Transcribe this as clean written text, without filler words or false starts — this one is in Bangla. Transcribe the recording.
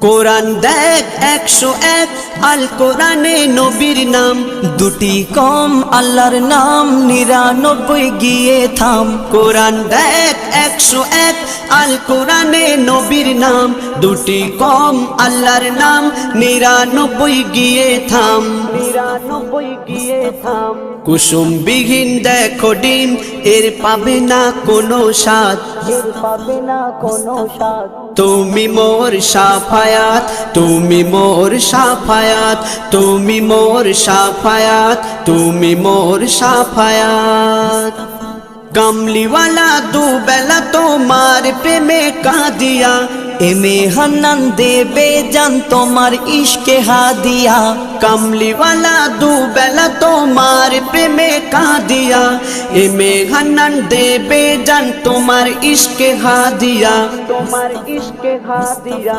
কোরআন দেখ 101 আল কোরআনে নবীর নাম, দুটি কম আল্লাহর নাম 99 গিয়ে থাম। কোরআন দেখ 101 আল কোরআনে নবীর নাম, দুটি কম আল্লাহর নাম 99 গিয়ে থাম। 99 গিয়ে থাম। কুসুম বিহীন দেখো ডিম, এর পাবে না কোনো স্বাদ, এর পাবে না কোনো স্বাদ। তুমি মোর শাফায়াত, তুমি মোর শাফায়াত, তুমি মোর শাফায়াত, তুমি মোর শাফায়াত। কামলিওয়ালা দুবেলা তোমার প্রেমে কাঁদিয়া, এমে হান্নান দেবে জান তোমার ইশকে হাদিয়া। কামলিওয়ালা দুবেলা তোমার প্রেমে কাঁদিয়া, এমে হান্নান দেবে জান তোমার ইশকে হাদিয়া, তোমার ইশকে হাদিয়া।